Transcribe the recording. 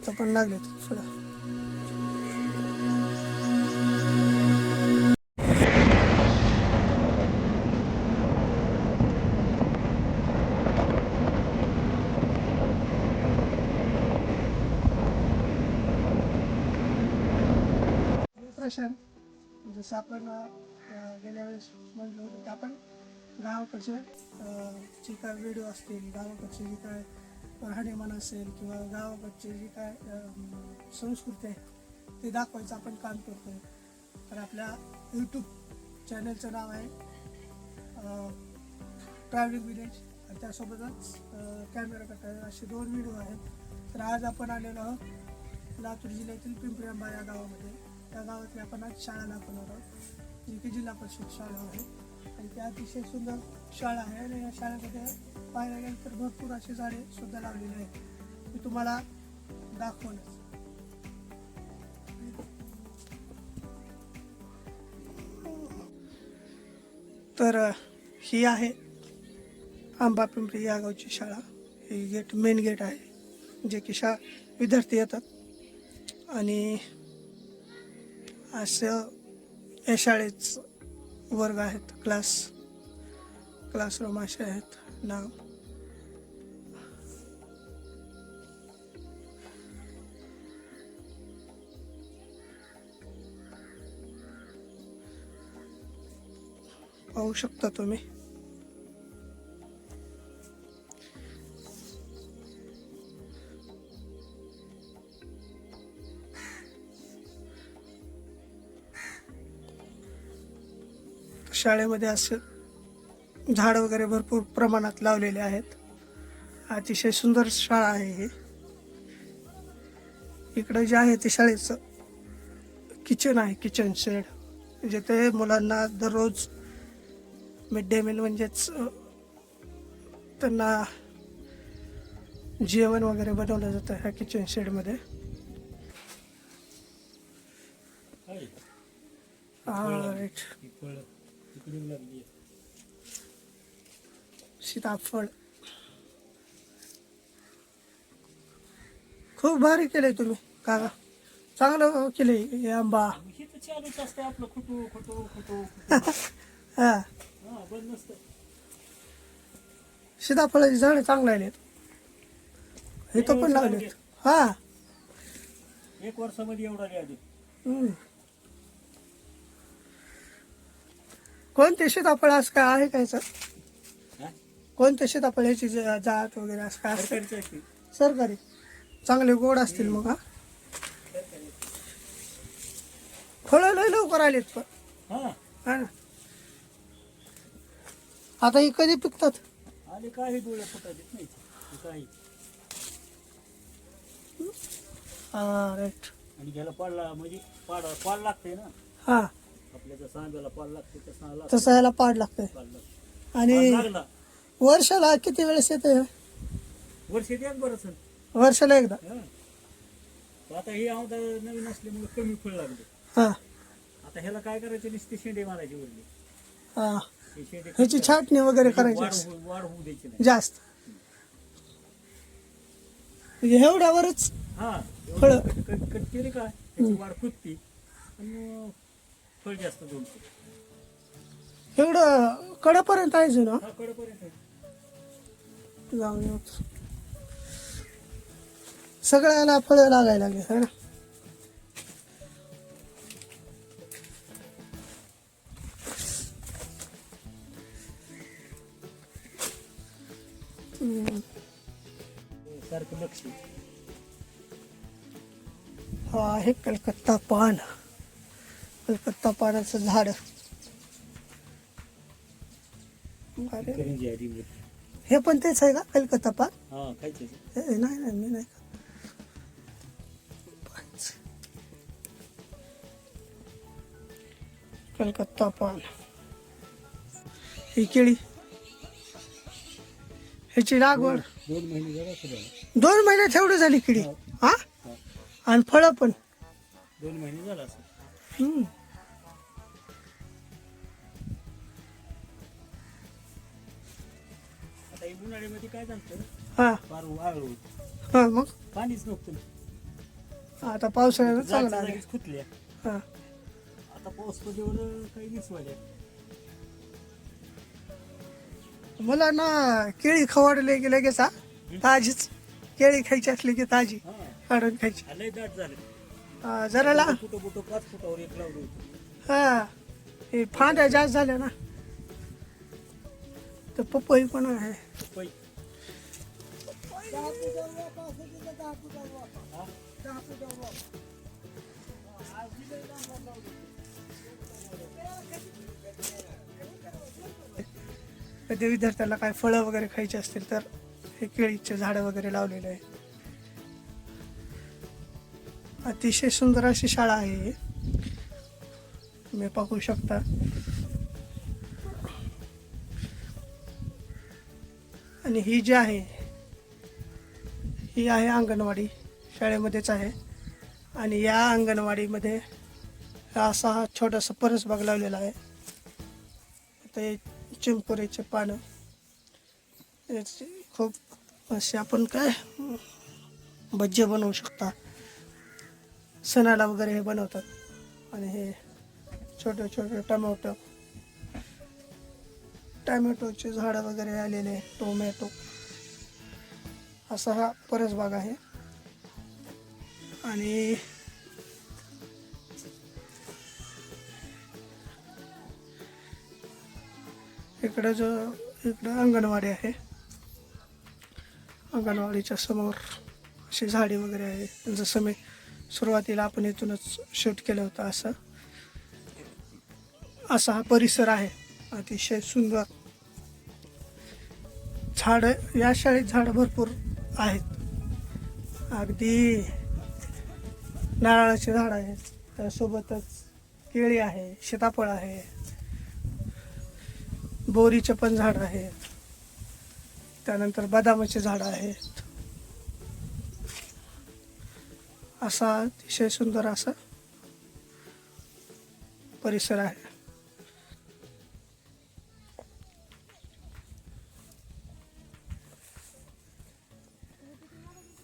इथं पण लागले थोडं. प्रशांत, जसं आपण गेल्या वेळेस म्हणलो होतं की आपण गावाकडचे जे काय व्हिडिओ असतील, गावाकडचे जे काय राहणीमान असेल किंवा गावाकडचे जे काय संस्कृती आहे ते दाखवायचं आपण काम करतो आहे. तर आपल्या यूट्यूब चॅनलचं नाव आहे ट्रॅव्हलिंग विलेज आणि त्यासोबतच कॅमेरा कटर असे 2 व्हिडिओ आहेत. तर आज आपण आलेलो आहोत लातूर जिल्ह्यातील पिंपरी आंबा या गावामध्ये. त्या गावातली आपण आज शाळा दाखवणार आहोत, जी की जिल्हा परिषद शाळा आहे आणि ती अतिशय सुंदर शाळा आहे. आणि या शाळेमध्ये पाहायला गेलं तर भरपूर अशी झाडे सुद्धा लावलेली आहेत. मी तुम्हाला दाखवणार. तर ही आहे आंबा पिंपरी या गावची शाळा. ही गेट मेन गेट आहे, जे की विद्यार्थी येतात आणि असं या शाळेच वर्ग आहेत, क्लासरूम असे आहेत. नाव पाहू शकता तुम्ही. शाळेमध्ये असे झाड वगैरे भरपूर प्रमाणात लावलेले आहेत. अतिशय सुंदर शाळा आहे ही. इकडं जे आहे ते शाळेचं किचन आहे, किचन शेड, जिथे मुलांना दररोज मिड डे मील म्हणजेच त्यांना जेवण वगैरे बनवलं जातं ह्या किचन शेडमध्ये. सीताफळ खूप भारी केलंय तुम्ही काका, चांगलं केलंय हे आंबा. हा, सीताफळाची झाडं चांगलं आलेत, इथं पण लावलेत. हा, 1 वर्षामध्ये एवढा आधी. कोणते सीताफळ असं काय आहे काय सर? कोणते सीताफळ ह्याची जात वगैरे असं काय असतं? सरकारी चांगले गोड असतील मग. हा, फळं लय लवकर आलेत पण. हा ना. आता ही कधी पिकतात? आले काही डोळे फुटायचे नाही काही. राईट. आणि घ्यायला पाडला म्हणजे पाड लागते ना. हा, आपल्या जसं आंब्याला पाड लागते तसं ह्याला पाड लागतंय. आणि लागला वर्षाला किती वेळेस येते? वर्ष येते बरंच. वर्षाला एकदा. आता हे आमदा नवीन असल्यामुळे कमी फळ लागले. हा, आता ह्याला काय करायचं, नुसती शेंडे मारायची वरली. हा, हे शेंडे ह्याची छाटणी वगैरे करायची वाढ होऊ द्यायची नाही जास्त. म्हणजे एवढ्यावरच हा. फळं कट केली का त्याची वाढ फुटती आणि फळ जास्त दोनते. एवढं कडापर्यंत आहे ना? हा, कडेपर्यंत जाऊन येऊ. सगळ्याला फळं लागायला लागले है ना. सारखं लक्ष. हा आहे कलकत्ता पान, कलकत्ता पानाचं झाड. अरे, हे पण तेच आहे का कलकत्ता पान? हा, खायचं. नाही नाही, मी नाही खात. कलकत्ता पान, ही केळी, ह्याची लागवड 2 महिने झाला सुद्धा. 2 महिन्यात एवढी झाली केळी. हा, आणि फळं पण 2 महिने झाला असं. आता उन्हाळ्यामध्ये काय झालं, हा फार वाळ होत, हा, मग पाणीच नव्हतं. आता पावसाळ्यात चांगला जागच्या आहे. जागीच खुतल्या. हां आता पाऊस पडल्यावर काही दिसवायला. मला ना केळी खवडले की लगेच ताजीच केळी खायची असली की ताजी हा काढून खायची. लय दाट झाले. जरा ला फुटो 5 फुटावर एक लावलं होतं. हा हे फांद्या जास्त झाल्या ना तर पपई पण आहे. पै. कधी विद्यार्थ्याला काय फळं वगैरे खायची असतील तर हे केळीचे झाडं वगैरे लावलेले आहे. अतिशय सुंदर अशी शाळा आहे ही. तुम्ही पाहू शकता. आणि ही जी आहे ही आहे अंगणवाडी, शाळेमध्येच आहे. आणि या अंगणवाडीमध्ये असा हा छोटासा परसबाग लावलेला आहे. ते चिंपोरीचे पानं याचे खूप असे आपण काय भज्जे बनवू शकता, सणाला वगैरे हे बनवतात. आणि हे छोटे छोटे टमॅटोचे झाडं वगैरे आलेले, टोमॅटो असा हा परसबाग आहे. आणि इकडं अंगणवाडी आहे. अंगणवाडीच्या समोर अशी झाडी वगैरे आहे. जसं मी सुरुवातीला आपण इथूनच शूट केलं होतं असा हा परिसर आहे. अतिशय सुंदर झाड. या शाळेत झाडं भरपूर आहेत. अगदी नारळाचे झाड आहेत, त्यासोबतच केळी आहे, सीताफळ आहे, बोरीचे पण झाड आहेत, त्यानंतर बदामाचे झाड आहेत. असा अतिशय सुंदर असा परिसर आहे.